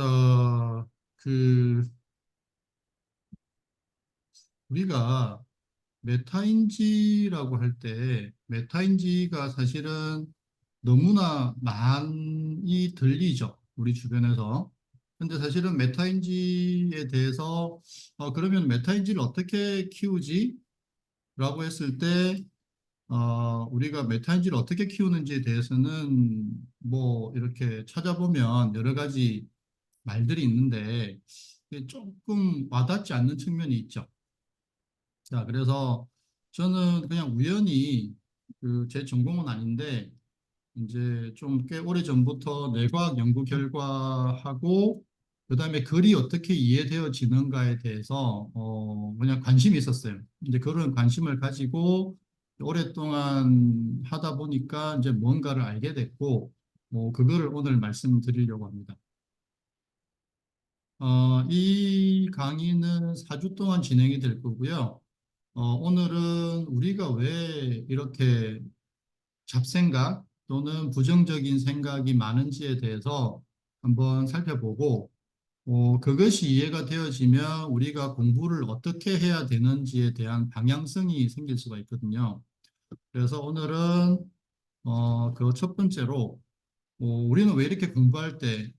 자, 그, 우리가 메타인지라고 할 때, 메타인지가 사실은 너무나 많이 들리죠. 우리 주변에서. 근데 사실은 메타인지에 대해서, 그러면 메타인지를 어떻게 키우지? 라고 했을 때, 우리가 메타인지를 어떻게 키우는지에 대해서는 뭐 이렇게 찾아보면 여러 가지 말들이 있는데, 이게 조금 와닿지 않는 측면이 있죠. 자, 그래서 저는 그냥 우연히 그 제 전공은 아닌데 이제 좀 꽤 오래 전부터 뇌과학 연구 결과하고 그다음에 글이 어떻게 이해되어지는가에 대해서 그냥 관심이 있었어요. 이제 그런 관심을 가지고 오랫동안 하다 보니까 이제 뭔가를 알게 됐고 뭐 그거를 오늘 말씀드리려고 합니다. 이 강의는 4주 동안 진행이 될 거고요. 오늘은 우리가 왜 이렇게 잡생각 또는 부정적인 생각이 많은지에 대해서 한번 살펴보고, 그것이 이해가 되어지면 우리가 공부를 어떻게 해야 되는지에 대한 방향성이 생길 수가 있거든요. 그래서 오늘은 그 첫 번째로 우리는 왜 이렇게 공부할 때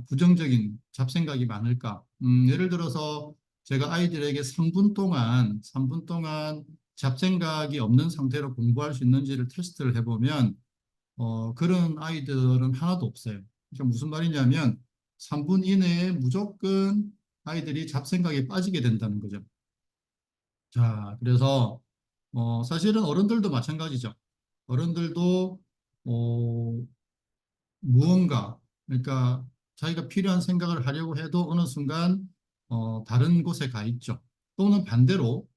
부정적인 잡생각이 많을까? 예를 들어서 제가 아이들에게 3분 동안 잡생각이 없는 상태로 공부할 수 있는지를 테스트를 해보면 그런 아이들은 하나도 없어요. 그러니까 무슨 말이냐면 3분 이내에 무조건 아이들이 잡생각에 빠지게 된다는 거죠. 자, 그래서 사실은 어른들도 마찬가지죠. 어른들도 어, 무언가, 그러니까 자기가 필요한 생각을 하려고 해도 어느 순간 다른 곳에 가 있죠. 또는 반대로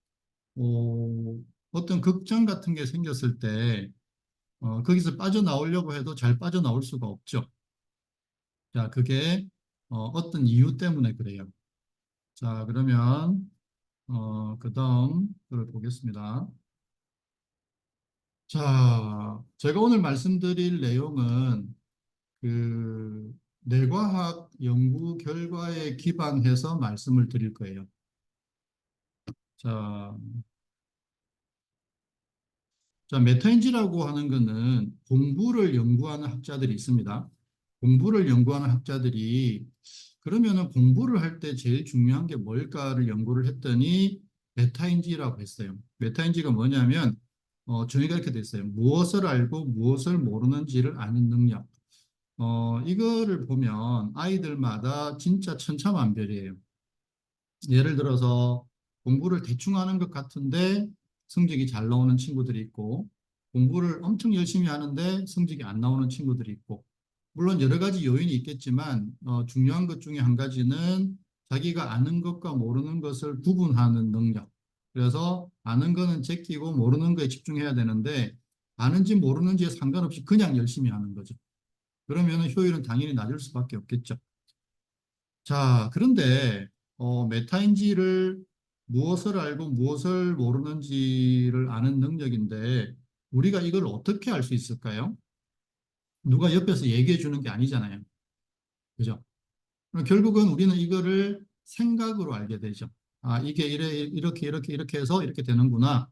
어떤 걱정 같은 게 생겼을 때 거기서 빠져나오려고 해도 잘 빠져나올 수가 없죠. 자, 그게 어떤 이유 때문에 그래요. 자, 그러면 그다음 을 보겠습니다. 자, 제가 오늘 말씀드릴 내용은 그 뇌과학 연구 결과에 기반해서 말씀을 드릴 거예요. 자, 메타인지라고 하는 것은 공부를 연구하는 학자들이 있습니다. 공부를 연구하는 학자들이 그러면은 공부를 할 때 제일 중요한 게 뭘까를 연구를 했더니 메타인지라고 했어요. 메타인지가 뭐냐면 정의가 이렇게 돼 있어요. 무엇을 알고 무엇을 모르는지를 아는 능력. 이거를 보면 아이들마다 진짜 천차만별이에요. 예를 들어서 공부를 대충 하는 것 같은데 성적이 잘 나오는 친구들이 있고 공부를 엄청 열심히 하는데 성적이 안 나오는 친구들이 있고 물론 여러 가지 요인이 있겠지만 중요한 것 중에 한 가지는 자기가 아는 것과 모르는 것을 구분하는 능력. 그래서 아는 거는 제끼고 모르는 거에 집중해야 되는데 아는지 모르는지에 상관없이 그냥 열심히 하는 거죠. 그러면 효율은 당연히 낮을 수밖에 없겠죠. 자, 그런데 메타인지를 무엇을 알고 무엇을 모르는지를 아는 능력인데 우리가 이걸 어떻게 알 수 있을까요? 누가 옆에서 얘기해 주는 게 아니잖아요. 그죠? 그럼 결국은 우리는 이거를 생각으로 알게 되죠. 아, 이게 이렇게 해서 이렇게 되는구나.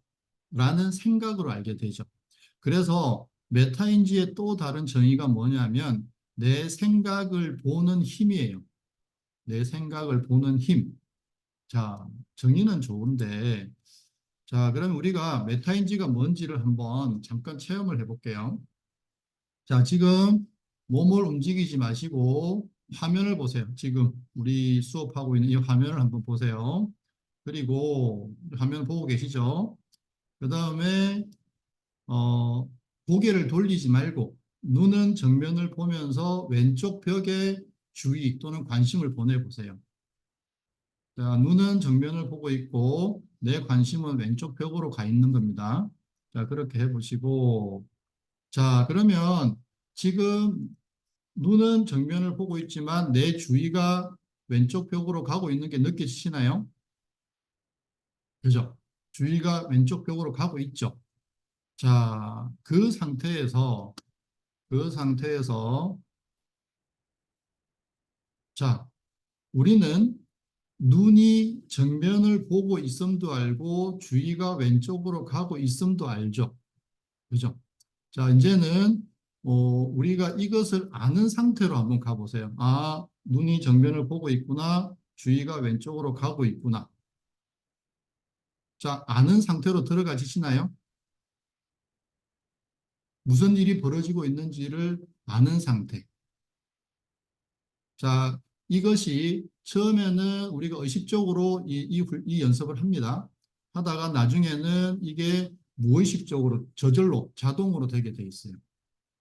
라는 생각으로 알게 되죠. 그래서 메타인지의 또 다른 정의가 뭐냐면 내 생각을 보는 힘이에요. 내 생각을 보는 힘. 자, 정의는 좋은데, 자, 그럼 우리가 메타인지가 뭔지를 한번 잠깐 체험을 해볼게요. 자, 지금 몸을 움직이지 마시고 화면을 보세요. 지금 우리 수업하고 있는 이 화면을 한번 보세요. 그리고 화면 보고 계시죠? 그 다음에, 고개를 돌리지 말고 눈은 정면을 보면서 왼쪽 벽에 주의 또는 관심을 보내보세요. 자, 눈은 정면을 보고 있고 내 관심은 왼쪽 벽으로 가 있는 겁니다. 자, 그렇게 해보시고 자, 그러면 지금 눈은 정면을 보고 있지만 내 주위가 왼쪽 벽으로 가고 있는 게 느껴지시나요? 그죠? 주위가 왼쪽 벽으로 가고 있죠. 자, 그 상태에서 자, 우리는 눈이 정면을 보고 있음도 알고 주위가 왼쪽으로 가고 있음도 알죠. 그죠? 자, 이제는 우리가 이것을 아는 상태로 한번 가보세요. 아, 눈이 정면을 보고 있구나. 주위가 왼쪽으로 가고 있구나. 자, 아는 상태로 들어가지시나요? 무슨 일이 벌어지고 있는지를 아는 상태. 자, 이것이 처음에는 우리가 의식적으로 이 연습을 합니다. 하다가 나중에는 이게 무의식적으로 저절로 자동으로 되게 돼 있어요.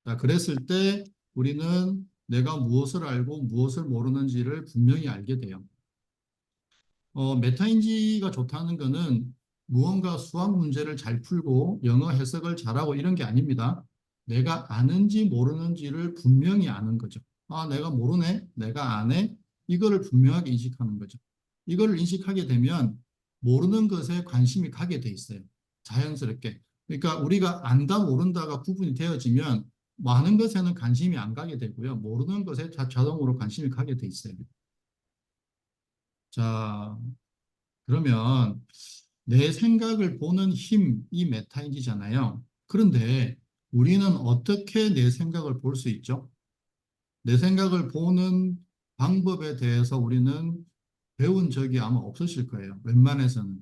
자, 그랬을 때 우리는 내가 무엇을 알고 무엇을 모르는지를 분명히 알게 돼요. 메타인지가 좋다는 거는 무언가 수학 문제를 잘 풀고 영어 해석을 잘하고 이런 게 아닙니다. 내가 아는지 모르는지를 분명히 아는 거죠. 아, 내가 모르네, 내가 아네, 이거를 분명하게 인식하는 거죠. 이거를 인식하게 되면 모르는 것에 관심이 가게 돼 있어요. 자연스럽게. 그러니까 우리가 안다, 모른다가 구분이 되어지면 많은 것에는 관심이 안 가게 되고요. 모르는 것에 자동으로 관심이 가게 돼 있어요. 자, 그러면 내 생각을 보는 힘이 메타인지잖아요. 그런데 우리는 어떻게 내 생각을 볼 수 있죠? 내 생각을 보는 방법에 대해서 우리는 배운 적이 아마 없으실 거예요. 웬만해서는.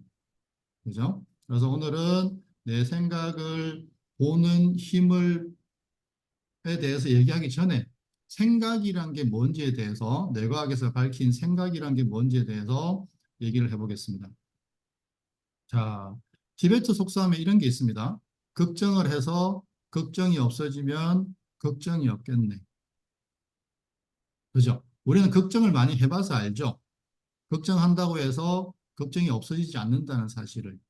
그죠? 그래서 오늘은 내 생각을 보는 힘을 에 대해서 얘기하기 전에 생각이란 게 뭔지에 대해서 뇌과학에서 밝힌 생각이란 게 뭔지에 대해서 얘기를 해보겠습니다. 자, 티베트 속담에 이런 게 있습니다. 걱정을 해서 걱정이 없어지면 걱정이 없겠네. 그죠? 우리는 걱정을 많이 해봐서 알죠? 걱정한다고 해서 걱정이 없어지지 않는다는 사실을.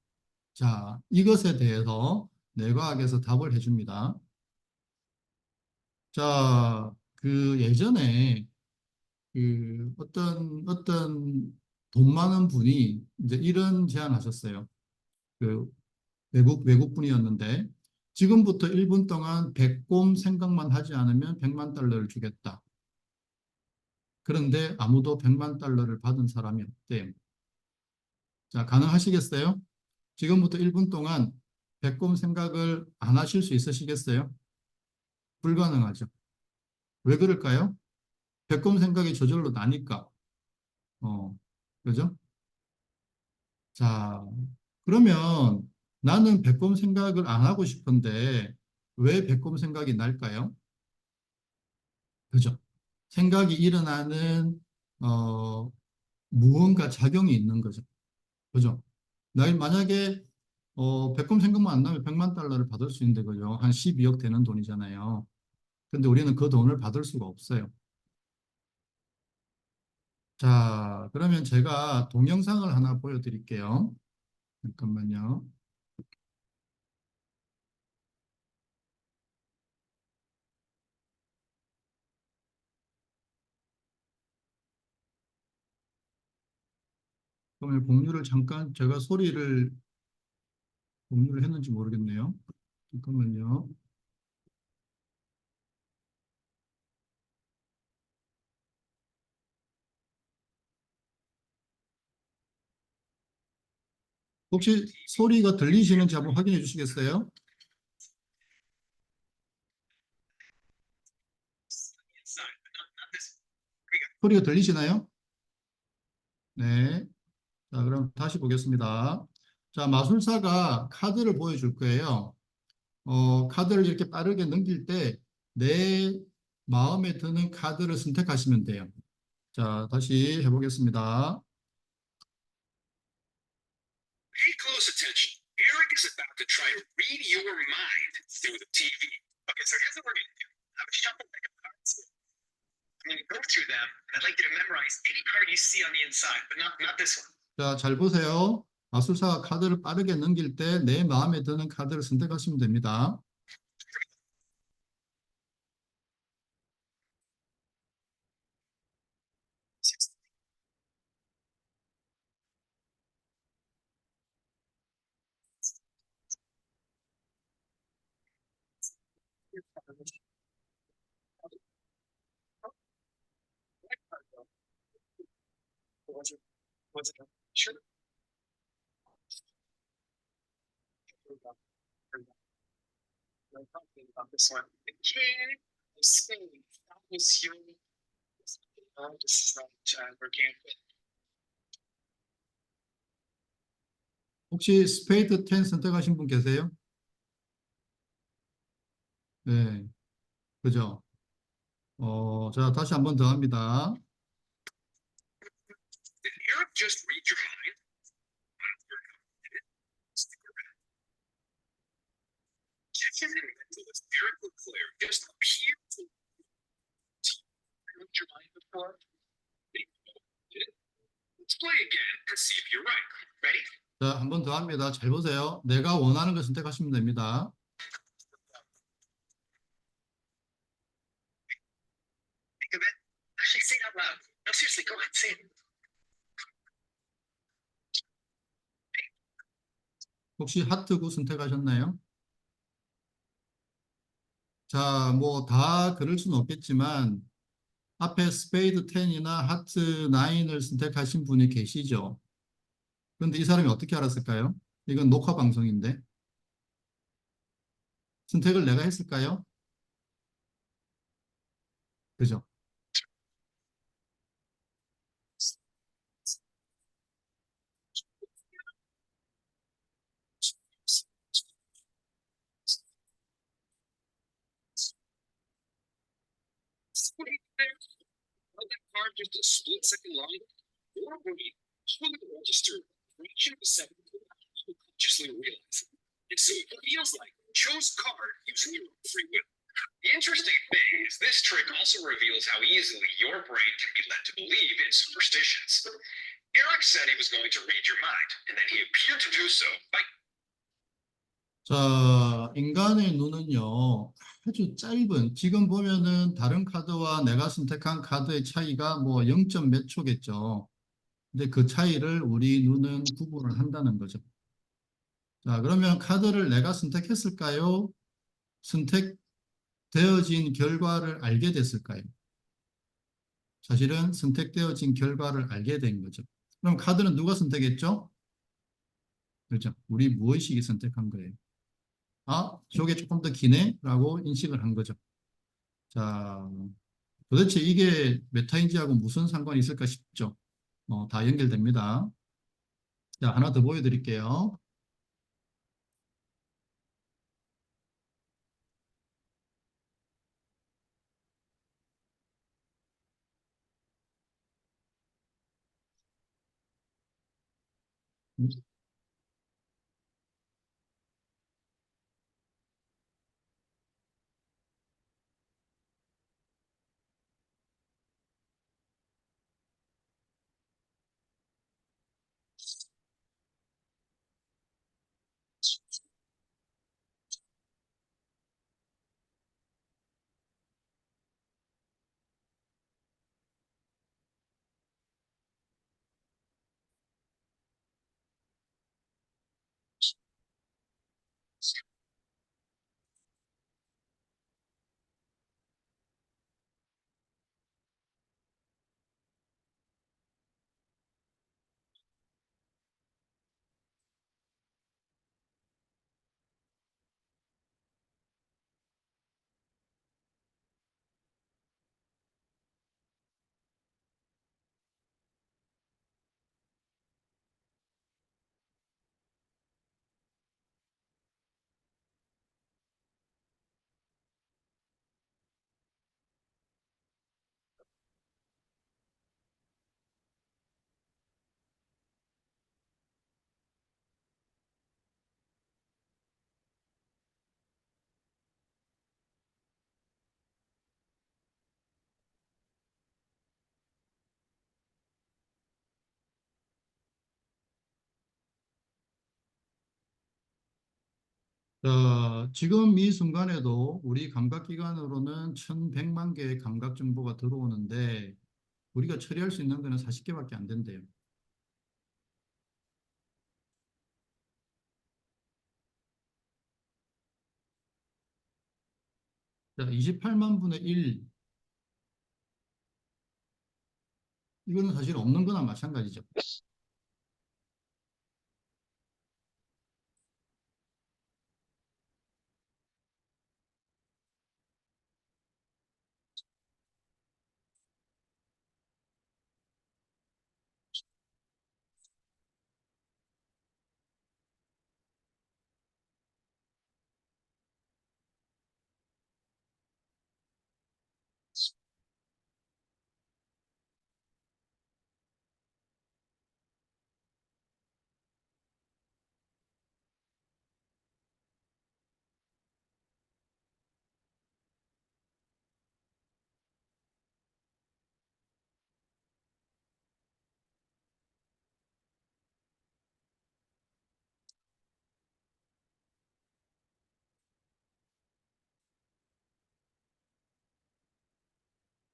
자, 이것에 대해서 뇌과학에서 답을 해줍니다. 자, 그 예전에 그 어떤 돈 많은 분이 이제 이런 제안하셨어요. 그 외국 분이었는데 지금부터 1분 동안 100곰 생각만 하지 않으면 100만 달러를 주겠다. 그런데 아무도 100만 달러를 받은 사람이 없대요. 자, 가능하시겠어요? 지금부터 1분 동안 100곰 생각을 안 하실 수 있으시겠어요? 불가능하죠. 왜 그럴까요? 100곰 생각이 저절로 나니까. 어, 그죠? 자, 그러면 나는 백곰 생각을 안 하고 싶은데 왜 백곰 생각이 날까요? 그죠? 생각이 일어나는 어, 무언가 작용이 있는 거죠. 그죠? 나 만약에 백곰 생각만 안 나면 100만 달러를 받을 수 있는데 그죠? 한 12억 되는 돈이잖아요. 근데 우리는 그 돈을 받을 수가 없어요. 자, 그러면 제가 동영상을 하나 보여드릴게요. 잠깐만요. 그러면 공유를 잠깐 제가 소리를 공유를 했는지 모르겠네요. 잠깐만요. 혹시 소리가 들리시는지 한번 확인해 주시겠어요? 소리가 들리시나요? 네. 자, 그럼 다시 보겠습니다. 자, 마술사가 카드를 보여줄 거예요. 카드를 이렇게 빠르게 넘길 때 내 마음에 드는 카드를 선택하시면 돼요. 자, 다시 해보겠습니다. Pay close attention. Eric is about to try to read your mind through the TV. Okay, so here's what we're going to do. I have a shuffle deck of cards. I'm going to go through them, and I'd like you to memorize any card you see on the inside, but not this one. 자, 잘 보세요. 마술사가 카드를 빠르게 넘길 때 내 마음에 드는 카드를 선택하시면 됩니다. 혹시 스페이드 10 선택하신 분 계세요? 네, 그죠? 자, 다시 한번 더 합니다. 자, 한 번 더 합니다. 잘 보세요. 내가 원하는 걸 선택하시면 됩니다. 혹시 하트 9 선택하셨나요? 자, 뭐 다 그럴 수는 없겠지만 앞에 스페이드 10이나 하트 9을 선택하신 분이 계시죠? 그런데 이 사람이 어떻게 알았을까요? 이건 녹화 방송인데 선택을 내가 했을까요? 그죠? 자, 인간의 눈은요, 아주 짧은, 지금 보면은 다른 카드와 내가 선택한 카드의 차이가 뭐 0. 몇 초겠죠. 근데 그 차이를 우리 눈은 구분을 한다는 거죠. 자, 그러면 카드를 내가 선택했을까요? 선택되어진 결과를 알게 됐을까요? 사실은 선택되어진 결과를 알게 된 거죠. 그럼 카드는 누가 선택했죠? 그렇죠. 우리 무의식이 선택한 거예요. 아, 저게 조금 더 기네? 라고 인식을 한 거죠. 자, 도대체 이게 메타인지하고 무슨 상관이 있을까 싶죠. 다 연결됩니다. 자, 하나 더 보여드릴게요. 지금 이 순간에도 우리 감각기관으로는 1100만 개의 감각 정보가 들어오는데 우리가 처리할 수 있는 거는 40개밖에 안 된대요. 자, 28만 분의 1, 이거는 사실 없는 거나 마찬가지죠.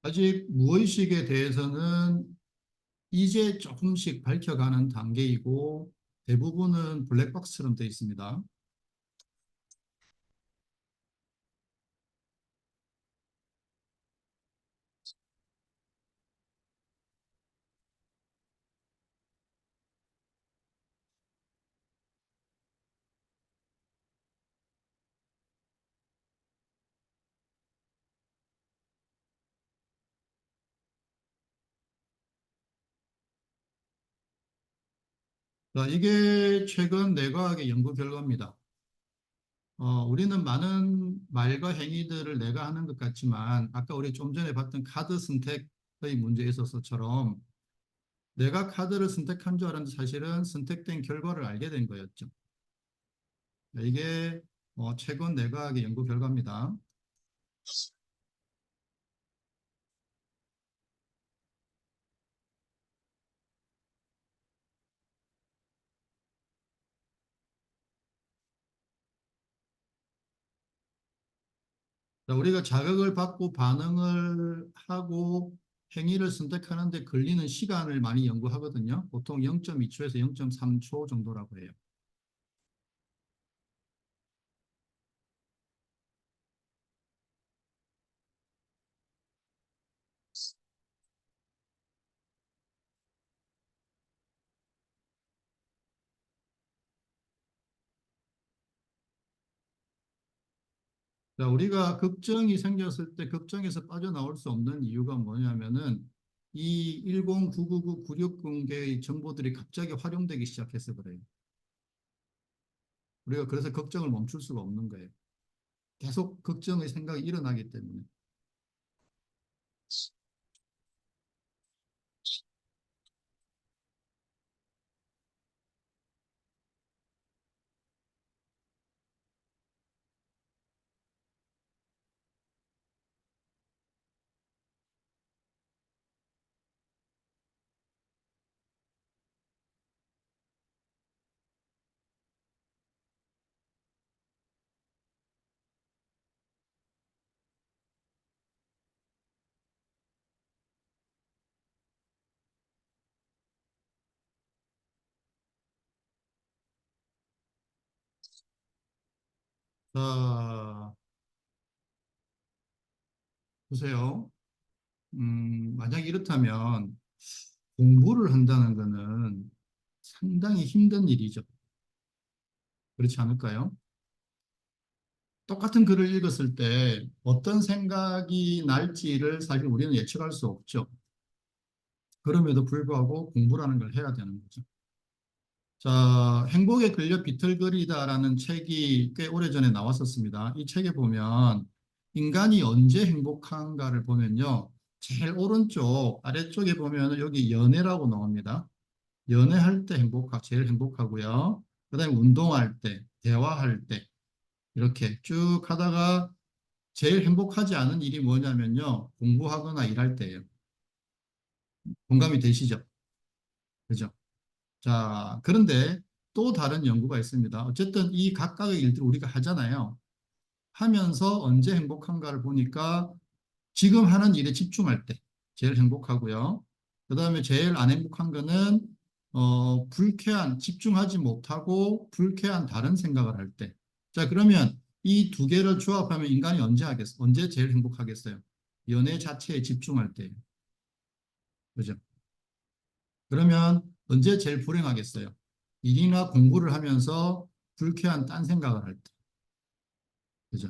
아직 무의식에 대해서는 이제 조금씩 밝혀가는 단계이고 대부분은 블랙박스처럼 되어 있습니다. 자, 이게 최근 뇌과학의 연구 결과입니다. 우리는 많은 말과 행위들을 내가 하는 것 같지만 아까 우리 좀 전에 봤던 카드 선택의 문제에 있어서처럼 내가 카드를 선택한 줄 알았는데 사실은 선택된 결과를 알게 된 거였죠. 이게 최근 뇌과학의 연구 결과입니다. 자, 우리가 자극을 받고 반응을 하고 행위를 선택하는데 걸리는 시간을 많이 연구하거든요. 보통 0.2초에서 0.3초 정도라고 해요. 자, 우리가 걱정이 생겼을 때 걱정에서 빠져나올 수 없는 이유가 뭐냐면은 이 10999996개의 정보들이 갑자기 활용되기 시작해서 그래요. 우리가 그래서 걱정을 멈출 수가 없는 거예요. 계속 걱정의 생각이 일어나기 때문에. 자, 보세요. 만약 이렇다면 공부를 한다는 것은 상당히 힘든 일이죠. 그렇지 않을까요? 똑같은 글을 읽었을 때 어떤 생각이 날지를 사실 우리는 예측할 수 없죠. 그럼에도 불구하고 공부라는 걸 해야 되는 거죠. 자, 행복에 걸려 비틀거리다라는 책이 꽤 오래전에 나왔었습니다. 이 책에 보면 인간이 언제 행복한가를 보면요. 제일 오른쪽 아래쪽에 보면 여기 연애라고 나옵니다. 연애할 때 제일 행복하고요. 그다음에 운동할 때, 대화할 때 이렇게 쭉 하다가 제일 행복하지 않은 일이 뭐냐면요. 공부하거나 일할 때예요. 공감이 되시죠? 그죠? 자, 그런데 또 다른 연구가 있습니다. 어쨌든 이 각각의 일들을 우리가 하잖아요. 하면서 언제 행복한가를 보니까 지금 하는 일에 집중할 때 제일 행복하고요. 그 다음에 제일 안 행복한 거는 불쾌한, 집중하지 못하고 불쾌한 다른 생각을 할 때. 자, 그러면 이 두 개를 조합하면 인간이 언제 제일 행복하겠어요? 연애 자체에 집중할 때. 그죠? 그러면 언제 제일 불행하겠어요? 일이나 공부를 하면서 불쾌한 딴 생각을 할 때. 그죠?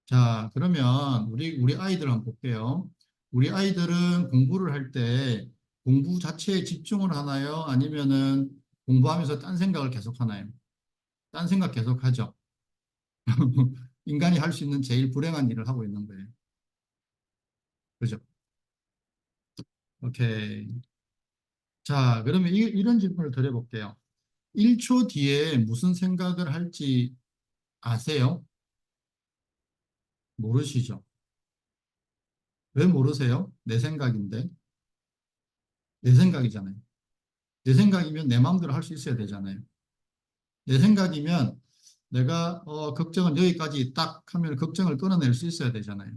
자, 그러면 우리 아이들 한번 볼게요. 우리 아이들은 공부를 할 때 공부 자체에 집중을 하나요? 아니면은 공부하면서 딴 생각을 계속 하나요? 딴 생각 계속 하죠. 인간이 할 수 있는 제일 불행한 일을 하고 있는 거예요. 그죠? 오케이. 자, 그러면 이런 질문을 드려볼게요. 1초 뒤에 무슨 생각을 할지 아세요? 모르시죠? 왜 모르세요? 내 생각인데. 내 생각이잖아요. 내 생각이면 내 마음대로 할 수 있어야 되잖아요. 내 생각이면 내가 걱정은 여기까지 딱 하면 걱정을 끊어낼 수 있어야 되잖아요.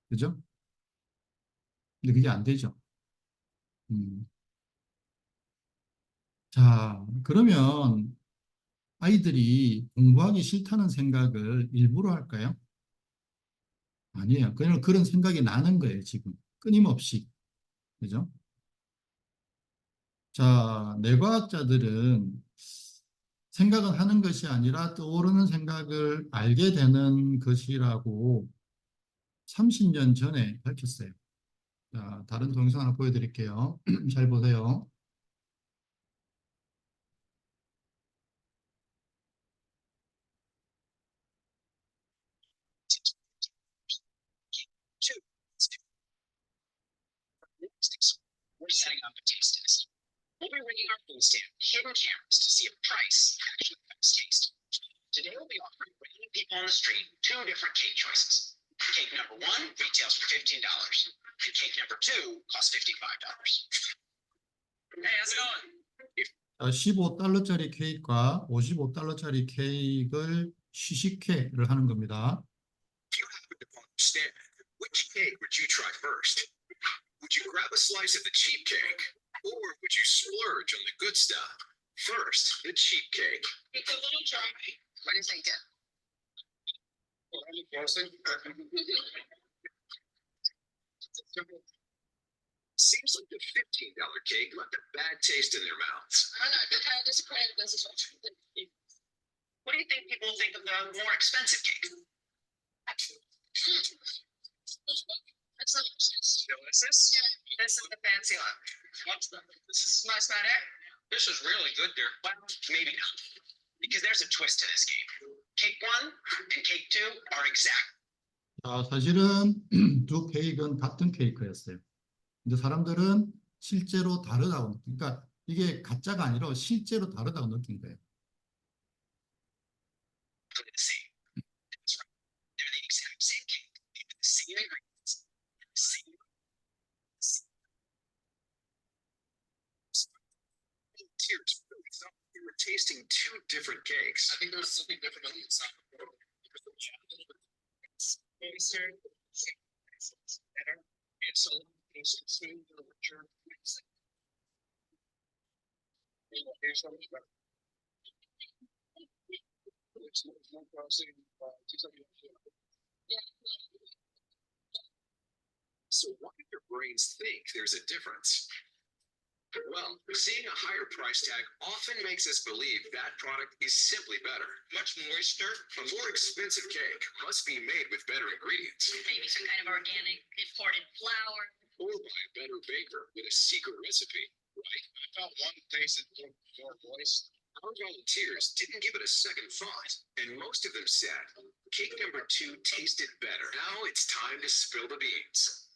그죠? 근데 그게 안 되죠. 음. 자, 그러면 아이들이 공부하기 싫다는 생각을 일부러 할까요? 아니에요. 그냥 그런 생각이 나는 거예요, 지금. 끊임없이. 그죠? 자, 뇌과학자들은 생각은 하는 것이 아니라 떠오르는 생각을 알게 되는 것이라고 30년 전에 밝혔어요. 자, 다른 동영상 하나 보여드릴게요. 잘 보세요. We're setting up a taste test. We'll be ringing our food stand hidden cameras to see if price actually affects taste. Today we'll be offering random people on the street two different cake choices. Cake number one retails for $15, and cake number two costs $55. Hey, how's it going? 자, 15달러짜리 케이크와 55달러짜리 케이크를 시식회를 하는 겁니다. If you happen to understand, which cake would you try first? Would you grab a slice of the cheap cake, or would you splurge on the good stuff? First, the cheap cake. It's a little dry. What do you think, Dan? Seems like the $15 cake left a bad taste in their mouths. I know, I've been kind of disappointed with this as well. What do you think people think of the more expensive cake? That's not delicious. Delicious? Yeah. This is the fancy one. What's that? This is much better. This is really good, dear. Well, maybe not. Because there's a twist to this game. Cake one and cake two are exact. 자, 사실은 두 케이크는 같은 케이크였어요. 근데 사람들은 실제로 다르다고 느낀, 그러니까 이게 가짜가 아니라 실제로 다르다고 느낀 거예요. They're the same. That's right. They're the exact same cake. They have the same ingredients. Same. Tears really thought they were tasting two different cakes. I think there was something different on the inside. Better. It's a little smooth and richer. So why do your brains think there's a difference? Well, seeing a higher price tag often makes us believe that product is simply better. Much moister. A more expensive cake must be made with better ingredients. Maybe some kind of organic imported flour. Or by a better baker with a secret recipe, right? I thought one tasted more moist. Our volunteers didn't give it a second thought, and most of them said cake number two tasted better. Now it's time to spill the beans.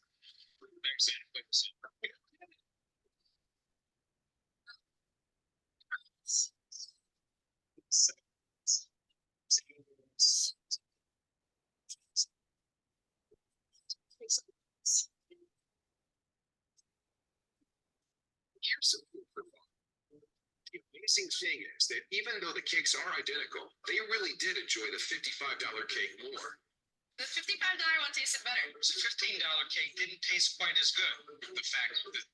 Here's some food for thought. The amazing thing is that even though the cakes are identical, they really did enjoy the $55 cake more. The $55 one tasted better. The $15 cake didn't taste quite as good. The fact that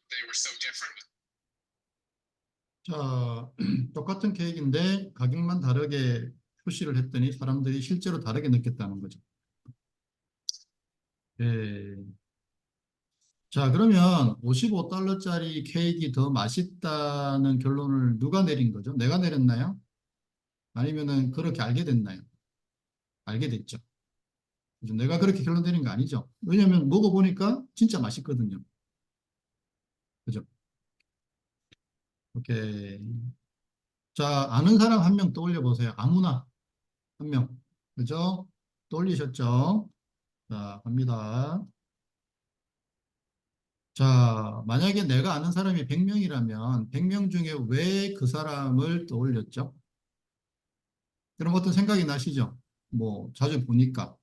they were so different. 자, 똑같은 케이크인데 가격만 다르게 표시를 했더니 사람들이 실제로 다르게 느꼈다는 거죠. 예. 자, 그러면 55달러짜리 케이크가 더 맛있다는 결론을 누가 내린 거죠? 내가 내렸나요? 아니면은 그렇게 알게 됐나요? 알게 됐죠. 그죠? 내가 그렇게 결론 내린 거 아니죠. 왜냐면 먹어보니까 진짜 맛있거든요. 그죠? 오케이. 자, 아는 사람 한 명 떠올려 보세요. 아무나 한 명. 그죠? 떠올리셨죠? 자, 갑니다. 자, 만약에 내가 아는 사람이 100명이라면 100명 중에 왜 그 사람을 떠올렸죠? 그럼 어떤 생각이 나시죠? 뭐 자주 보니까,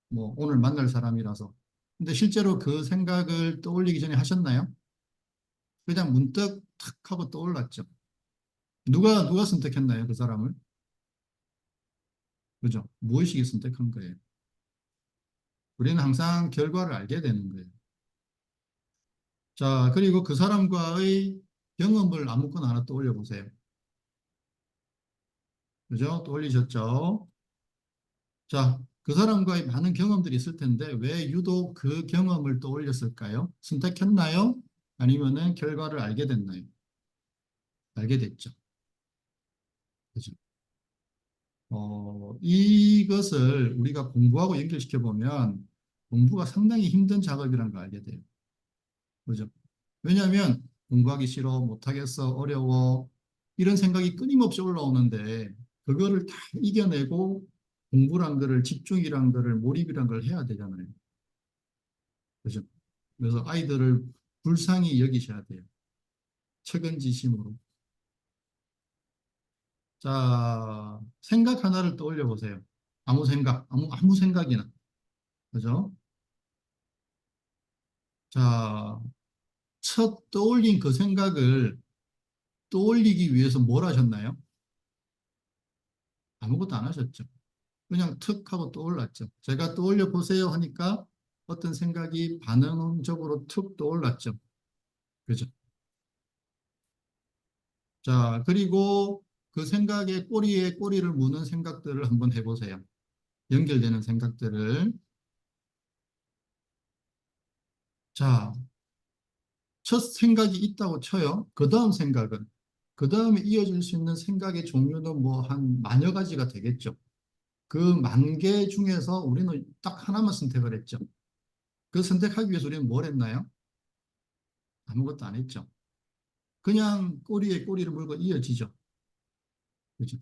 뭐 오늘 만날 사람이라서. 근데 실제로 그 생각을 떠올리기 전에 하셨나요? 그냥 문득 탁 하고 떠올랐죠. 누가 선택했나요? 그 사람을? 그죠? 무의식이 선택한 거예요. 우리는 항상 결과를 알게 되는 거예요. 자, 그리고 그 사람과의 경험을 아무거나 하나 떠올려 보세요. 그죠? 떠올리셨죠? 자, 그 사람과의 많은 경험들이 있을 텐데 왜 유독 그 경험을 떠올렸을까요? 선택했나요? 아니면은 결과를 알게 됐나요? 알게 됐죠. 그죠? 이것을 우리가 공부하고 연결시켜 보면 공부가 상당히 힘든 작업이라는 걸 알게 돼요. 그죠? 왜냐하면 공부하기 싫어, 못하겠어, 어려워 이런 생각이 끊임없이 올라오는데 그거를 다 이겨내고 공부란 거를 집중이란 거를 몰입이란 걸 해야 되잖아요. 그죠? 그래서 아이들을 불쌍히 여기셔야 돼요. 책임지심으로. 자, 생각 하나를 떠올려 보세요. 아무 생각, 아무 생각이나. 그죠? 자, 첫 떠올린 그 생각을 떠올리기 위해서 뭘 하셨나요? 아무것도 안 하셨죠. 그냥 툭 하고 떠올랐죠. 제가 떠올려 보세요 하니까 어떤 생각이 반응적으로 툭 떠올랐죠. 그죠? 자, 그리고 그 생각의 꼬리에 꼬리를 무는 생각들을 한번 해보세요. 연결되는 생각들을. 자, 첫 생각이 있다고 쳐요. 그 다음 생각은, 그 다음에 이어질 수 있는 생각의 종류는 뭐 한 만여 가지가 되겠죠. 그 만 개 중에서 우리는 딱 하나만 선택을 했죠. 그 선택하기 위해서 우리는 뭘 했나요? 아무것도 안 했죠. 그냥 꼬리에 꼬리를 물고 이어지죠. 그죠?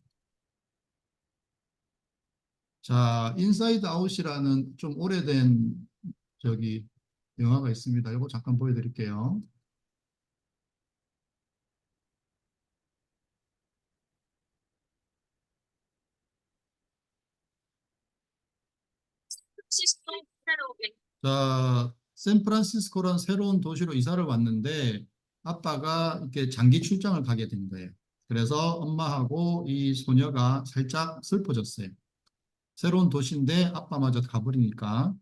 자, 인사이드 아웃이라는 좀 오래된 저기 영화가 있습니다. 이거 잠깐 보여드릴게요. 시스템 새로우게 자, 샌프란시스코란 새로운 도시로 이사를 왔는데 아빠가 이렇게 장기 출장을 가게 된 거예요. 그래서 엄마하고 이 소녀가 살짝 슬퍼졌어요. 새로운 도시인데 아빠마저 가버리니까.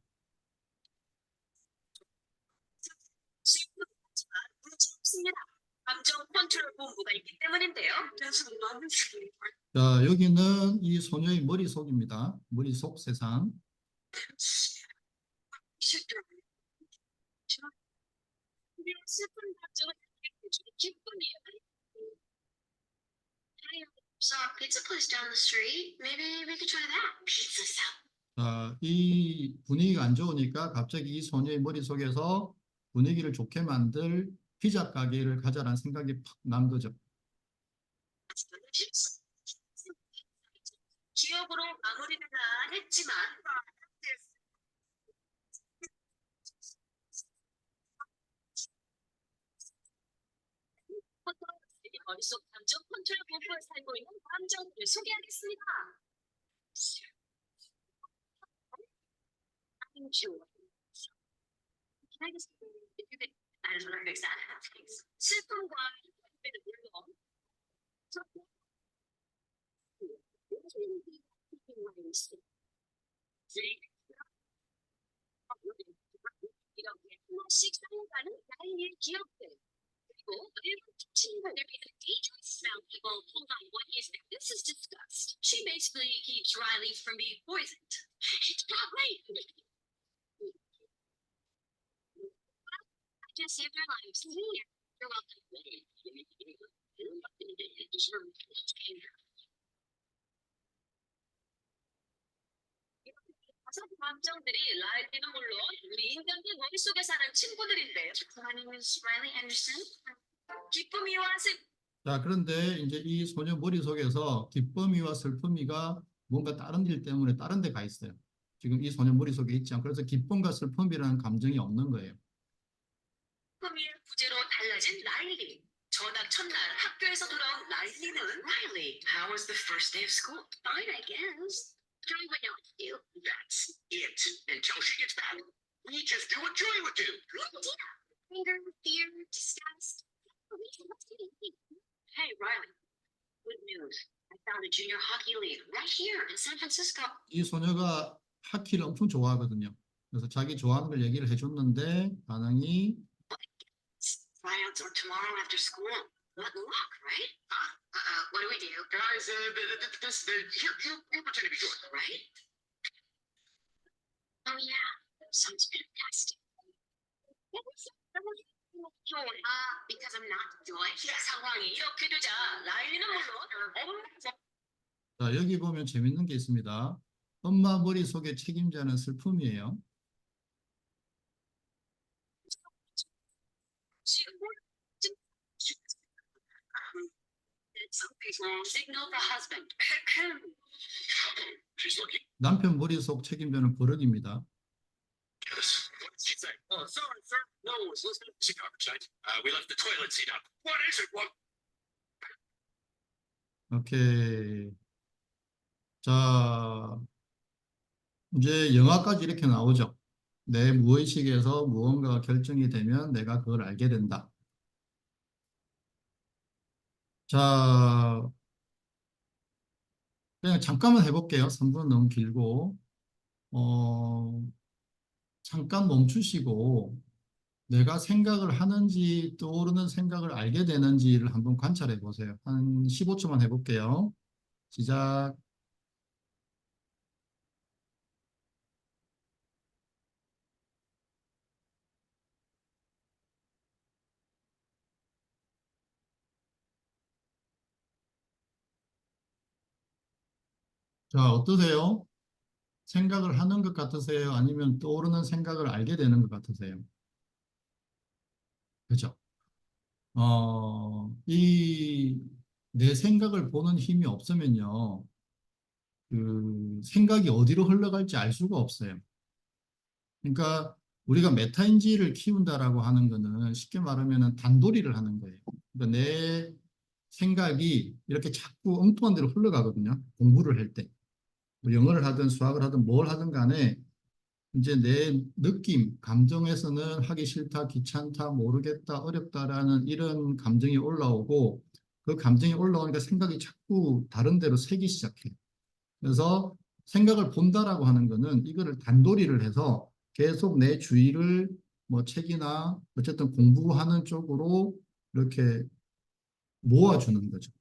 하지만 문제 없습니다. 감정 컨트롤 본부가 있기 때문인데요. 자, 여기는 이 소녀의 머릿속입니다. 머릿속 세상. 슬픈 감정을 느끼는 기쁨이에요. Saw a pizza place down the street. Maybe we could try that. Pizza salad. 자, 이 분위기가 안 좋으니까 갑자기 이 소녀의 머릿속에서 분위기를 좋게 만들 피자 가게를 가자라는 생각이 팍 난 거죠. 기억으로 마무리는 안 했지만 머릿속 감정 컨트롤 본부에 살고 있는 감정들을 소개하겠습니다. 슬픔과 기쁨에는 물론 이렇게 하나씩 쌓여가는 나의 기억들 그리고 일본 친구들 dangerous smell people hold on what is this is disgust. She basically keeps Riley from being poisoned. It's probably I just saved her lives. You're welcome. 다섯 감정들이 라일리는 물론 우리 인간들 머릿속에 사는 친구들인데 My name is Riley Anderson. 기쁨이와 슬픔 자, 그런데 이제 이 소녀 머릿속에서 기쁨이와 슬픔이가 뭔가 다른 일 때문에 다른 데 가 있어요. 지금 이 소녀 머릿속에 있지 않고 그래서 기쁨과 슬픔이라는 감정이 없는 거예요. 의 부제로 달라진 라일리. 전학 첫날 학교에서 돌아온 라일리는 Riley, how was the first day of school? fine, I guess. Joey would know what to do. That's it. Until she gets back, we just do what Joey would do. Good idea. Anger, fear, disgust. Hey, Riley. Good news. I found a junior hockey league right here in San Francisco. 이 소녀가 하키를 엄청 좋아하거든요. 그래서 자기 좋아하는 걸 얘기를 해줬는데 반응이 tryouts or tomorrow after school. What luck, right? What do we do? Guys, here, pretend to be Jordan. Right? Oh yeah, sounds fantastic. What was it? Joy. Because I'm not Joy. 상황이 이렇게 되자 라일리는 물론 자, 여기 보면 재밌는 게 있습니다. 엄마 머릿속에 책임자는 슬픔이에요. Signal the husband. She's looking 남편 머릿속 책임자는 버럭입니다. at us. What did she say? Oh, sorry, sir. No one was listening. It's a garbage night. We left the toilet seat up. What is it? What? 오케이. 자, 이제 영화까지 이렇게 나오죠. 내 무의식에서 무언가가 결정이 되면 내가 그걸 알게 된다. 자, 그냥 잠깐만 해볼게요. 3분은 너무 길고. 잠깐 멈추시고 내가 생각을 하는지 떠오르는 생각을 알게 되는지를 한번 관찰해 보세요. 한 15초만 해볼게요. 시작. 자, 어떠세요? 생각을 하는 것 같으세요? 아니면 떠오르는 생각을 알게 되는 것 같으세요? 그죠? 내 생각을 보는 힘이 없으면요, 그 생각이 어디로 흘러갈지 알 수가 없어요. 그러니까 우리가 메타인지를 키운다라고 하는 거는 쉽게 말하면 단도리를 하는 거예요. 그러니까 내 생각이 이렇게 자꾸 엉뚱한 데로 흘러가거든요. 공부를 할 때. 뭐 영어를 하든 수학을 하든 뭘 하든 간에 이제 내 느낌, 감정에서는 하기 싫다, 귀찮다, 모르겠다, 어렵다라는 이런 감정이 올라오고 그 감정이 올라오니까 생각이 자꾸 다른 데로 새기 시작해요. 그래서 생각을 본다라고 하는 거는 이거를 단도리를 해서 계속 내 주의를 뭐 책이나 어쨌든 공부하는 쪽으로 이렇게 모아주는 거죠.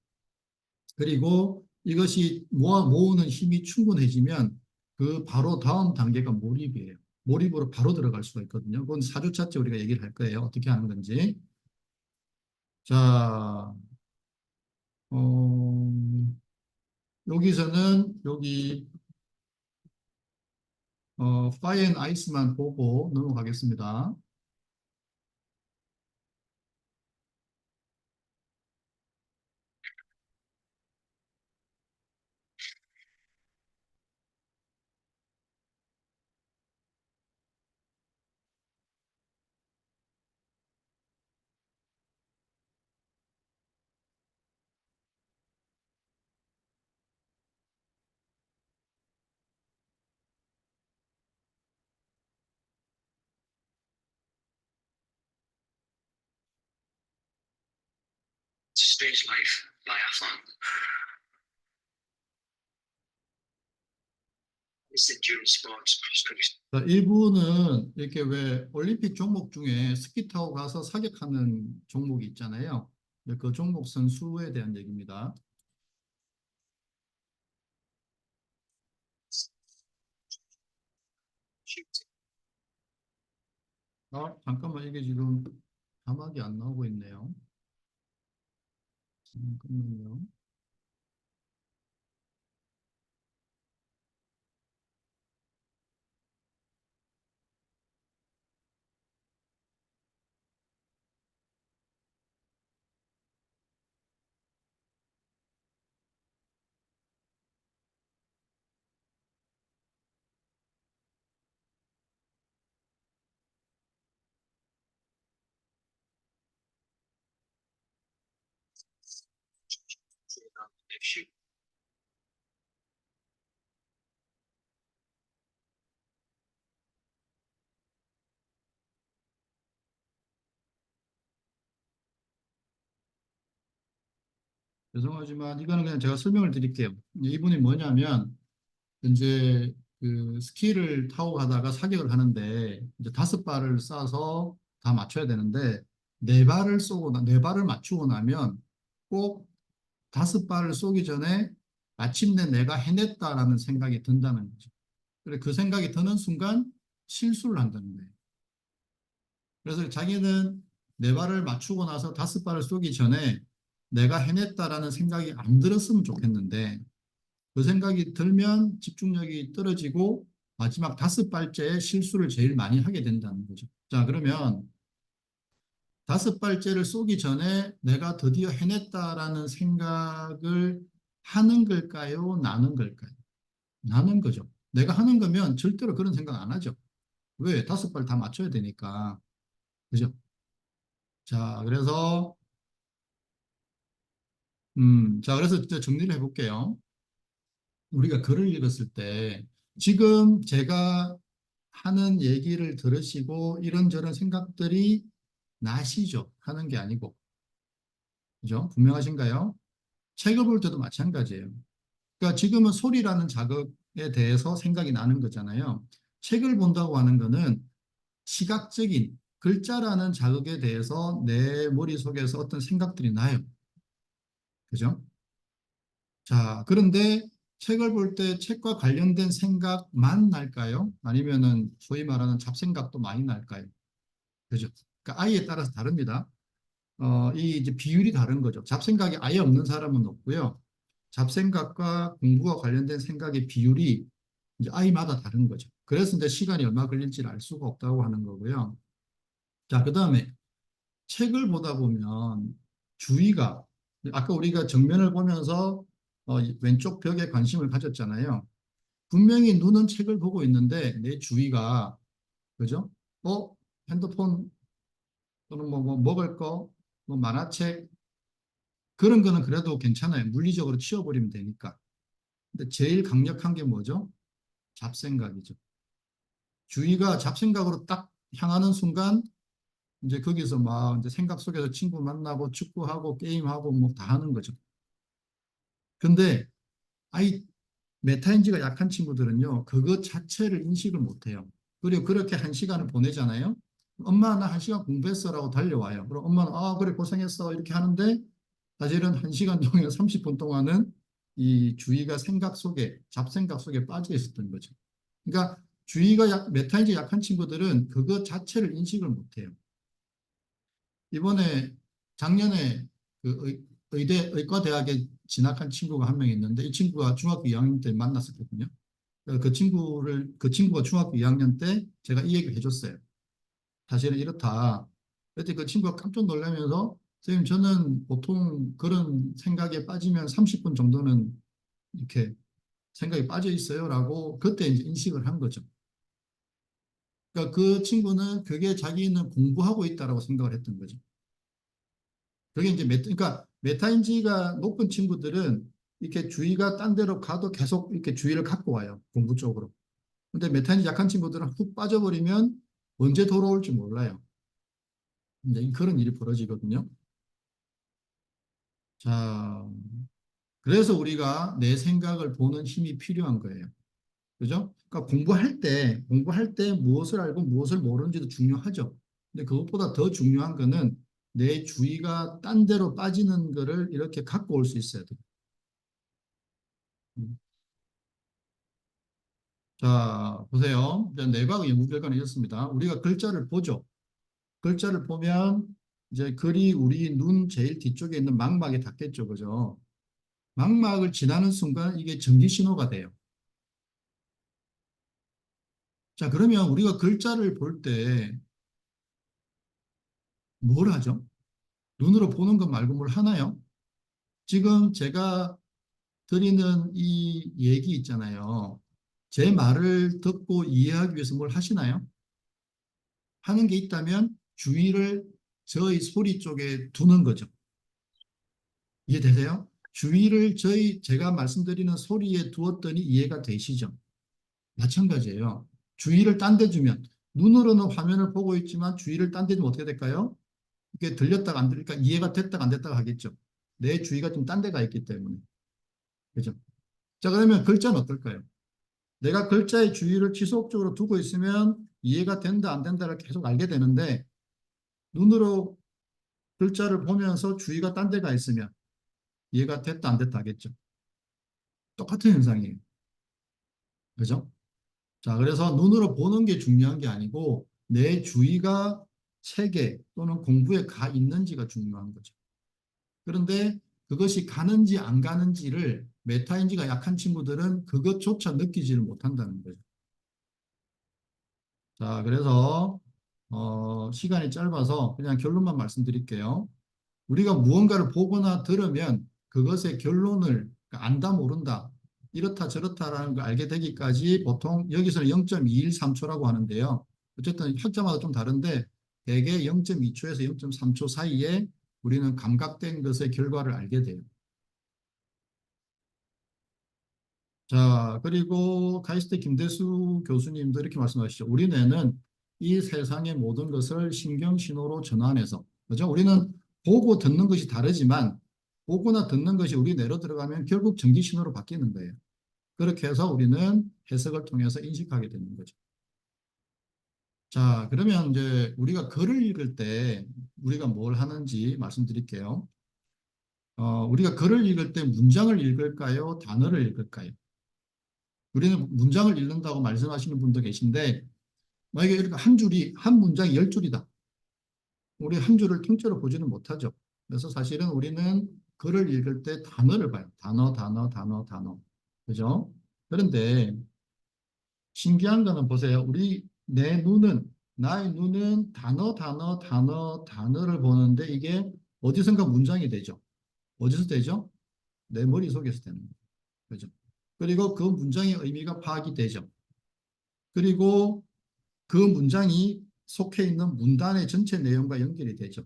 그리고 이것이 모으는 힘이 충분해지면 그 바로 다음 단계가 몰입이에요. 몰입으로 바로 들어갈 수가 있거든요. 그건 4주차째 우리가 얘기를 할 거예요. 어떻게 하는 건지. 자, 여기서는 여기 파이 앤 아이스만 보고 넘어가겠습니다. Stage life, biathlon. It's endurance sports, cross country. 자, 일부는 이렇게 왜 올림픽 종목 중에 스키 타고 가서 사격하는 종목이 있잖아요. 근데 그 종목 선수에 대한 얘기입니다. 잠깐만 이게 지금 자막이 안 나오고 있네요. 잠깐만요. Shoot. 죄송하지만 이거는 그냥 제가 설명을 드릴게요. 이분이 뭐냐면 이제 그 스키를 타고 가다가 사격을 하는데 이제 5발을 쏴서 다 맞춰야 되는데 네 발을 쏘고, 네 발을 맞추고 나면 꼭 다섯 발을 쏘기 전에 마침내 내가 해냈다라는 생각이 든다는 거죠. 그래, 그 생각이 드는 순간 실수를 한다는 거예요. 그래서 자기는 네 발을 맞추고 나서 다섯 발을 쏘기 전에 내가 해냈다라는 생각이 안 들었으면 좋겠는데 그 생각이 들면 집중력이 떨어지고 마지막 다섯 발째에 실수를 제일 많이 하게 된다는 거죠. 자, 그러면 다섯 발째를 쏘기 전에 내가 드디어 해냈다라는 생각을 하는 걸까요? 나는 걸까요? 나는 거죠. 내가 하는 거면 절대로 그런 생각 안 하죠. 왜? 다섯 발 다 맞춰야 되니까. 그죠? 자, 그래서, 자, 그래서 이제 정리를 해볼게요. 우리가 글을 읽었을 때, 지금 제가 하는 얘기를 들으시고 이런저런 생각들이 나시죠? 하는 게 아니고. 그죠? 분명하신가요? 책을 볼 때도 마찬가지예요. 그러니까 지금은 소리라는 자극에 대해서 생각이 나는 거잖아요. 책을 본다고 하는 거는 시각적인 글자라는 자극에 대해서 내 머릿속에서 어떤 생각들이 나요. 그죠? 자, 그런데 책을 볼 때 책과 관련된 생각만 날까요? 아니면은 소위 말하는 잡생각도 많이 날까요? 그죠? 그러니까 아이에 따라서 다릅니다. 이 이제 비율이 다른 거죠. 잡생각이 아예 없는 사람은 없고요. 잡생각과 공부와 관련된 생각의 비율이 이제 아이마다 다른 거죠. 그래서 이제 시간이 얼마 걸릴지를 알 수가 없다고 하는 거고요. 자, 그 다음에 책을 보다 보면 주의가 아까 우리가 정면을 보면서 왼쪽 벽에 관심을 가졌잖아요. 분명히 눈은 책을 보고 있는데 내 주의가 그죠? 핸드폰 또는 뭐 먹을 거, 뭐 만화책 그런 거는 그래도 괜찮아요. 물리적으로 치워버리면 되니까. 근데 제일 강력한 게 뭐죠? 잡생각이죠. 주의가 잡생각으로 딱 향하는 순간 이제 거기서 막 이제 생각 속에서 친구 만나고 축구하고 게임하고 뭐 다 하는 거죠. 근데 아이 메타인지가 약한 친구들은요, 그것 자체를 인식을 못 해요. 그리고 그렇게 한 시간을 보내잖아요. 엄마, 나 한 시간 공부했어라고 달려와요. 그럼 엄마는, 그래, 고생했어. 이렇게 하는데, 사실은 한 시간 동안 30분 동안은 이 주의가 생각 속에, 잡생각 속에 빠져 있었던 거죠. 그러니까 메타인지 약한 친구들은 그것 자체를 인식을 못 해요. 이번에 작년에 그 의과대학에 진학한 친구가 한 명 있는데 이 친구가 중학교 2학년 때 만났었거든요. 그 친구가 중학교 2학년 때 제가 이 얘기를 해줬어요. 사실은 이렇다. 그때 그 친구가 깜짝 놀라면서 선생님 저는 보통 그런 생각에 빠지면 30분 정도는 이렇게 생각이 빠져 있어요라고 그때 이제 인식을 한 거죠. 그러니까 그 친구는 그게 자기는 공부하고 있다라고 생각을 했던 거죠. 그게 이제 그러니까 메타인지가 높은 친구들은 이렇게 주의가 딴 데로 가도 계속 이렇게 주의를 갖고 와요. 공부 쪽으로. 근데 메타인지 약한 친구들은 훅 빠져버리면 언제 돌아올지 몰라요. 이제 그런 일이 벌어지거든요. 자, 그래서 우리가 내 생각을 보는 힘이 필요한 거예요. 그죠? 그러니까 공부할 때 무엇을 알고 무엇을 모르는지도 중요하죠. 근데 그것보다 더 중요한 거는 내 주의가 딴 데로 빠지는 거를 이렇게 갖고 올 수 있어야 돼요. 음. 자, 보세요. 내과학 연구 결과는 이렇습니다. 우리가 글자를 보죠. 글자를 보면 이제 글이 우리 눈 제일 뒤쪽에 있는 망막에 닿겠죠. 그죠? 망막을 지나는 순간 이게 전기 신호가 돼요. 자, 그러면 우리가 글자를 볼 때 뭘 하죠? 눈으로 보는 것 말고 뭘 하나요? 지금 제가 드리는 이 얘기 있잖아요. 제 말을 듣고 이해하기 위해서 뭘 하시나요? 하는 게 있다면 주의를 저희 소리 쪽에 두는 거죠. 이해되세요? 주의를 제가 말씀드리는 소리에 두었더니 이해가 되시죠? 마찬가지예요. 주의를 딴 데 주면, 눈으로는 화면을 보고 있지만 주의를 딴 데 주면 어떻게 될까요? 이게 들렸다가 안 들릴까? 이해가 됐다가 안 됐다가 하겠죠. 내 주의가 좀 딴 데가 있기 때문에. 그죠? 자, 그러면 글자는 어떨까요? 내가 글자의 주의를 지속적으로 두고 있으면 이해가 된다, 안 된다를 계속 알게 되는데, 눈으로 글자를 보면서 주의가 딴 데가 있으면 이해가 됐다 안 됐다 하겠죠. 똑같은 현상이에요. 그죠? 자, 그래서 눈으로 보는 게 중요한 게 아니고 내 주의가 책에 또는 공부에 가 있는지가 중요한 거죠. 그런데 그것이 가는지 안 가는지를 메타인지가 약한 친구들은 그것조차 느끼지를 못한다는 거죠. 자, 그래서 시간이 짧아서 그냥 결론만 말씀드릴게요. 우리가 무언가를 보거나 들으면 그것의 결론을 안다 모른다 이렇다 저렇다라는 걸 알게 되기까지 보통 여기서는 0.213초라고 하는데요. 어쨌든 학자마다 좀 다른데 대개 0.2초에서 0.3초 사이에 우리는 감각된 것의 결과를 알게 돼요. 자, 그리고 카이스트 김대수 교수님도 이렇게 말씀하시죠. 우리 뇌는 이 세상의 모든 것을 신경신호로 전환해서, 그죠? 우리는 보고 듣는 것이 다르지만, 보거나 듣는 것이 우리 뇌로 들어가면 결국 전기신호로 바뀌는 거예요. 그렇게 해서 우리는 해석을 통해서 인식하게 되는 거죠. 자, 그러면 이제 우리가 글을 읽을 때 우리가 뭘 하는지 말씀드릴게요. 우리가 글을 읽을 때 문장을 읽을까요? 단어를 읽을까요? 우리는 문장을 읽는다고 말씀하시는 분도 계신데 만약에 이렇게 한 줄이 한 문장이 10줄이다. 우리 한 줄을 통째로 보지는 못하죠. 그래서 사실은 우리는 글을 읽을 때 단어를 봐요. 단어, 단어, 단어, 단어. 그죠? 그런데 신기한 거는 보세요. 내 눈은 나의 눈은 단어, 단어, 단어, 단어를 보는데 이게 어디선가 문장이 되죠. 어디서 되죠? 내 머릿속에서 되는 거예요. 그죠? 그리고 그 문장의 의미가 파악이 되죠. 그리고 그 문장이 속해 있는 문단의 전체 내용과 연결이 되죠.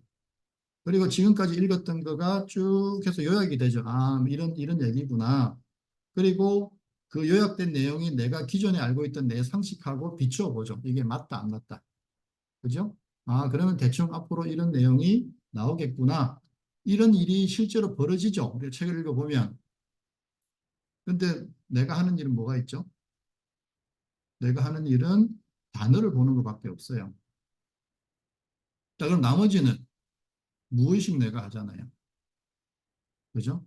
그리고 지금까지 읽었던 거가 쭉 해서 요약이 되죠. 아, 이런 얘기구나. 그리고 그 요약된 내용이 내가 기존에 알고 있던 내 상식하고 비추어 보죠. 이게 맞다, 안 맞다. 그죠? 아, 그러면 대충 앞으로 이런 내용이 나오겠구나. 이런 일이 실제로 벌어지죠. 우리 책을 읽어보면. 근데 내가 하는 일은 뭐가 있죠? 내가 하는 일은 단어를 보는 것밖에 없어요. 자, 그럼 나머지는 무의식 내가 하잖아요. 그죠?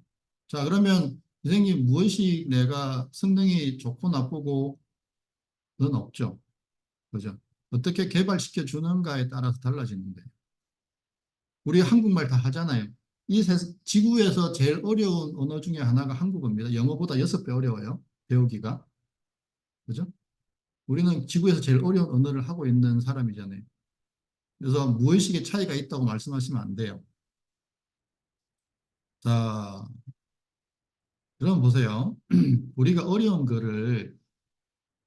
자, 그러면 선생님 무의식 내가 성능이 좋고 나쁘고 는 없죠. 그죠? 어떻게 개발시켜 주는가에 따라서 달라지는 거예요. 우리 한국말 다 하잖아요. 지구에서 제일 어려운 언어 중에 하나가 한국어입니다. 영어보다 6배 어려워요. 배우기가. 그죠? 우리는 지구에서 제일 어려운 언어를 하고 있는 사람이잖아요. 그래서 무의식의 차이가 있다고 말씀하시면 안 돼요. 자, 그럼 보세요. 우리가 어려운 거를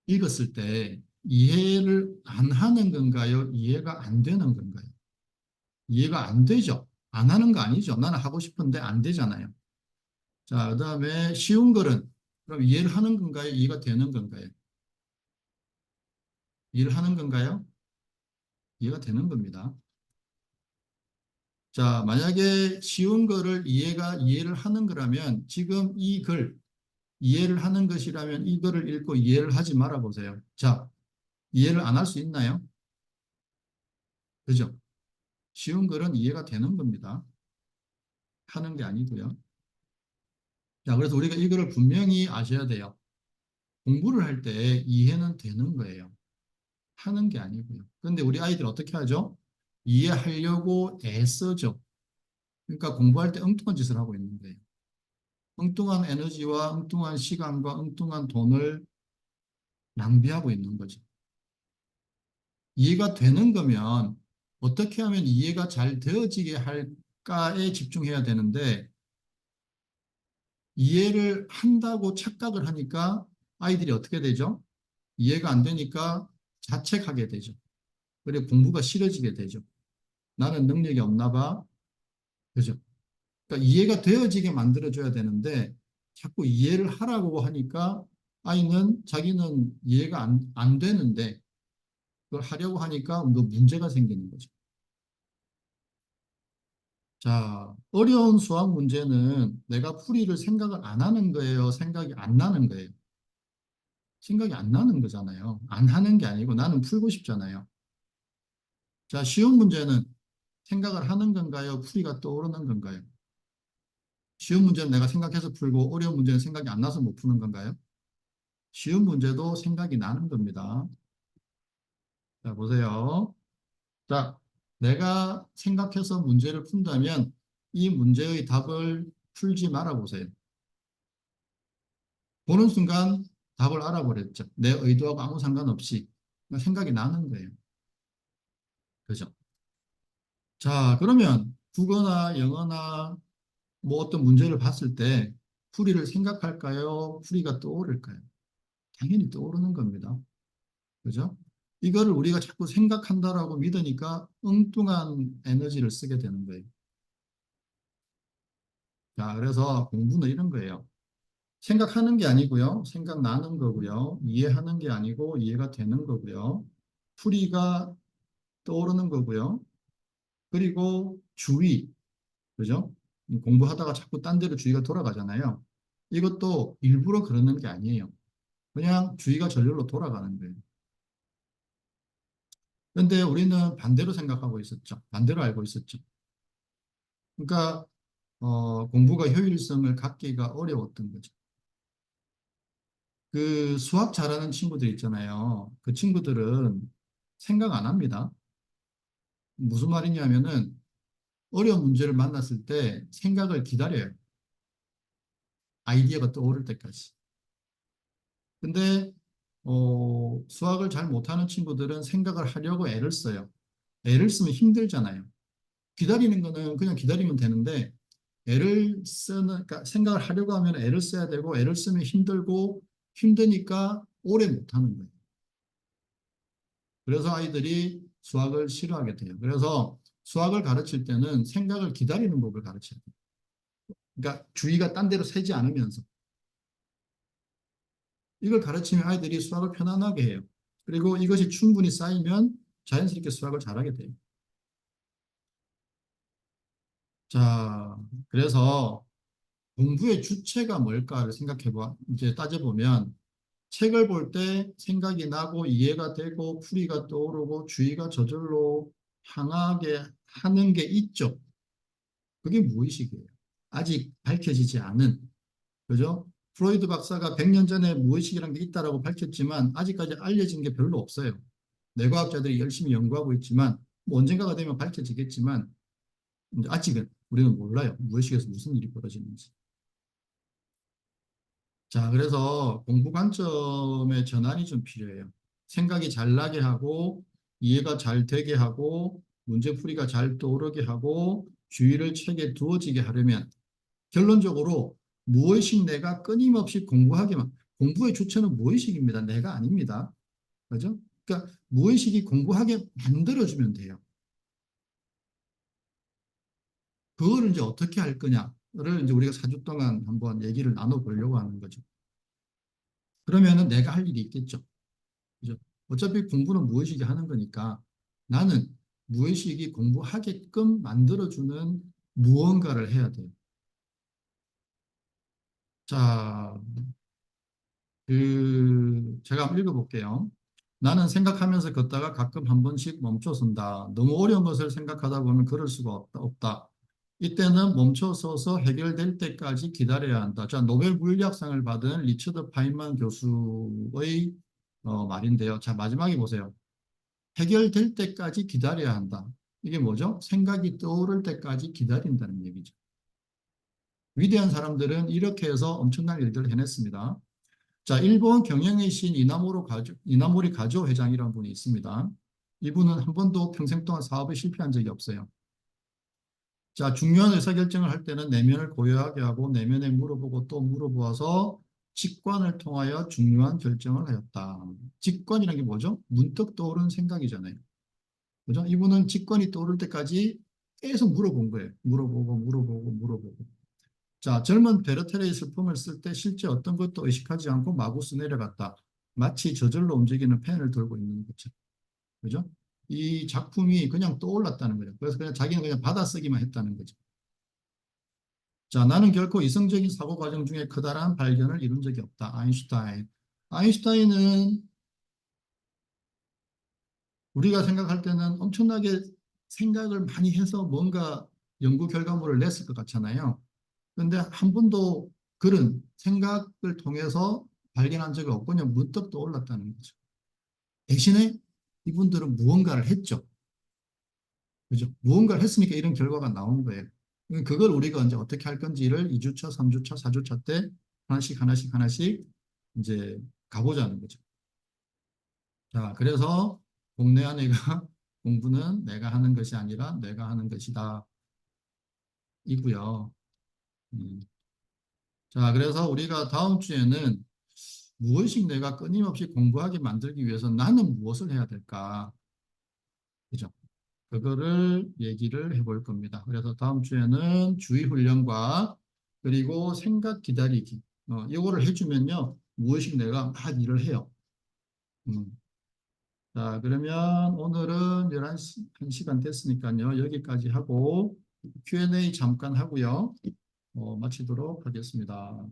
읽었을 때 이해를 안 하는 건가요? 이해가 안 되는 건가요? 이해가 안 되죠. 안 하는 거 아니죠. 나는 하고 싶은데 안 되잖아요. 자, 그다음에 쉬운 글은 그럼 이해를 하는 건가요? 이해가 되는 건가요? 이해를 하는 건가요? 이해가 되는 겁니다. 자, 만약에 쉬운 거를 이해를 하는 거라면 지금 이 글, 이해를 하는 것이라면 이 글을 읽고 이해를 하지 말아 보세요. 자, 이해를 안 할 수 있나요? 그죠? 쉬운 글은 이해가 되는 겁니다. 하는 게 아니고요. 자, 그래서 우리가 이거를 분명히 아셔야 돼요. 공부를 할 때 이해는 되는 거예요. 하는 게 아니고요. 그런데 우리 아이들 어떻게 하죠? 이해하려고 애써죠. 그러니까 공부할 때 엉뚱한 짓을 하고 있는 거예요. 엉뚱한 에너지와 엉뚱한 시간과 엉뚱한 돈을 낭비하고 있는 거죠. 이해가 되는 거면 어떻게 하면 이해가 잘 되어지게 할까에 집중해야 되는데 이해를 한다고 착각을 하니까 아이들이 어떻게 되죠? 이해가 안 되니까 자책하게 되죠. 그리고 공부가 싫어지게 되죠. 나는 능력이 없나 봐. 그죠? 그러니까 이해가 되어지게 만들어줘야 되는데 자꾸 이해를 하라고 하니까 아이는 자기는 이해가 안 되는데 그걸 하려고 하니까 뭐 문제가 생기는 거죠. 자, 어려운 수학 문제는 내가 풀이를 생각을 안 하는 거예요? 생각이 안 나는 거예요? 생각이 안 나는 거잖아요. 안 하는 게 아니고 나는 풀고 싶잖아요. 자, 쉬운 문제는 생각을 하는 건가요? 풀이가 떠오르는 건가요? 쉬운 문제는 내가 생각해서 풀고 어려운 문제는 생각이 안 나서 못 푸는 건가요? 쉬운 문제도 생각이 나는 겁니다. 자, 보세요. 자, 내가 생각해서 문제를 푼다면 이 문제의 답을 풀지 말아 보세요. 보는 순간 답을 알아버렸죠. 내 의도하고 아무 상관없이 생각이 나는 거예요. 그죠? 자, 그러면 국어나 영어나 뭐 어떤 문제를 봤을 때 풀이를 생각할까요? 풀이가 떠오를까요? 당연히 떠오르는 겁니다. 그죠? 이거를 우리가 자꾸 생각한다라고 믿으니까 엉뚱한 에너지를 쓰게 되는 거예요. 자, 그래서 공부는 이런 거예요. 생각하는 게 아니고요. 생각나는 거고요. 이해하는 게 아니고 이해가 되는 거고요. 풀이가 떠오르는 거고요. 그리고 주의, 그죠? 공부하다가 자꾸 딴 데로 주의가 돌아가잖아요. 이것도 일부러 그러는 게 아니에요. 그냥 주의가 저절로 돌아가는 거예요. 그런데 우리는 반대로 생각하고 있었죠. 반대로 알고 있었죠. 그러니까 공부가 효율성을 갖기가 어려웠던 거죠. 그 수학 잘하는 친구들 있잖아요. 그 친구들은 생각 안 합니다. 무슨 말이냐면은 어려운 문제를 만났을 때 생각을 기다려요. 아이디어가 떠오를 때까지. 근데 수학을 잘 못하는 친구들은 생각을 하려고 애를 써요. 애를 쓰면 힘들잖아요. 기다리는 거는 그냥 기다리면 되는데 그러니까 생각을 하려고 하면 애를 써야 되고 애를 쓰면 힘들고 힘드니까 오래 못하는 거예요. 그래서 아이들이 수학을 싫어하게 돼요. 그래서 수학을 가르칠 때는 생각을 기다리는 법을 가르쳐야 돼요. 그러니까 주의가 딴 데로 새지 않으면서 이걸 가르치면 아이들이 수학을 편안하게 해요. 그리고 이것이 충분히 쌓이면 자연스럽게 수학을 잘하게 돼요. 자, 그래서 공부의 주체가 뭘까를 이제 따져보면 책을 볼 때 생각이 나고 이해가 되고 풀이가 떠오르고 주의가 저절로 향하게 하는 게 있죠. 그게 무의식이에요. 아직 밝혀지지 않은, 그죠? 프로이드 박사가 100년 전에 무의식이라는 게 있다라고 밝혔지만 아직까지 알려진 게 별로 없어요. 뇌과학자들이 열심히 연구하고 있지만 뭐 언젠가가 되면 밝혀지겠지만 아직은 우리는 몰라요. 무의식에서 무슨 일이 벌어지는지. 자, 그래서 공부 관점의 전환이 좀 필요해요. 생각이 잘 나게 하고 이해가 잘 되게 하고 문제풀이가 잘 떠오르게 하고 주의를 책에 두어지게 하려면 결론적으로 무의식 내가 끊임없이 공부의 주체는 무의식입니다. 내가 아닙니다. 그죠? 그러니까 무의식이 공부하게 만들어주면 돼요. 그거를 이제 어떻게 할 거냐를 이제 우리가 4주 동안 한번 얘기를 나눠보려고 하는 거죠. 그러면은 내가 할 일이 있겠죠. 그죠? 어차피 공부는 무의식이 하는 거니까 나는 무의식이 공부하게끔 만들어주는 무언가를 해야 돼요. 자, 제가 한번 읽어볼게요. 나는 생각하면서 걷다가 가끔 한 번씩 멈춰선다. 너무 어려운 것을 생각하다 보면 그럴 수가 없다. 이때는 멈춰서서 해결될 때까지 기다려야 한다. 자, 노벨 물리학상을 받은 리처드 파인만 교수의 말인데요. 자, 마지막에 보세요. 해결될 때까지 기다려야 한다. 이게 뭐죠? 생각이 떠오를 때까지 기다린다는 얘기죠. 위대한 사람들은 이렇게 해서 엄청난 일들을 해냈습니다. 자, 일본 경영의 신 이나모리 가조 회장이라는 분이 있습니다. 이분은 한 번도 평생 동안 사업에 실패한 적이 없어요. 자, 중요한 의사결정을 할 때는 내면을 고요하게 하고 내면에 물어보고 또 물어보아서 직관을 통하여 중요한 결정을 하였다. 직관이라는 게 뭐죠? 문득 떠오르는 생각이잖아요. 그죠? 이분은 직관이 떠오를 때까지 계속 물어본 거예요. 물어보고. 자, 젊은 베르테르의 슬픔을 쓸 때 실제 어떤 것도 의식하지 않고 마구 써내려갔다. 마치 저절로 움직이는 펜을 들고 있는 것처럼. 그죠? 이 작품이 그냥 떠올랐다는 거죠. 그래서 그냥 자기는 그냥 받아쓰기만 했다는 거죠. 자, 나는 결코 이성적인 사고 과정 중에 커다란 발견을 이룬 적이 없다. 아인슈타인. 아인슈타인은 우리가 생각할 때는 엄청나게 생각을 많이 해서 뭔가 연구 결과물을 냈을 것 같잖아요. 근데 한 번도 그런 생각을 통해서 발견한 적이 없고 그냥 문득 떠올랐다는 거죠. 대신에 이분들은 무언가를 했죠. 그죠? 무언가를 했으니까 이런 결과가 나온 거예요. 그걸 우리가 이제 어떻게 할 건지를 2주차, 3주차, 4주차 때 하나씩 이제 가보자는 거죠. 자, 그래서 동네 아내가 공부는 내가 하는 것이 아니라 내가 하는 것이다. 이고요. 자, 그래서 우리가 다음 주에는 무엇이 내가 끊임없이 공부하게 만들기 위해서 나는 무엇을 해야 될까? 그죠? 그거를 얘기를 해볼 겁니다. 그래서 다음 주에는 주의 훈련과 그리고 생각 기다리기. 이거를 해주면요. 무엇이 내가 막 일을 해요. 음. 자, 그러면 오늘은 11시, 1시간 됐으니까요. 여기까지 하고 Q&A 잠깐 하고요. 마치도록 하겠습니다.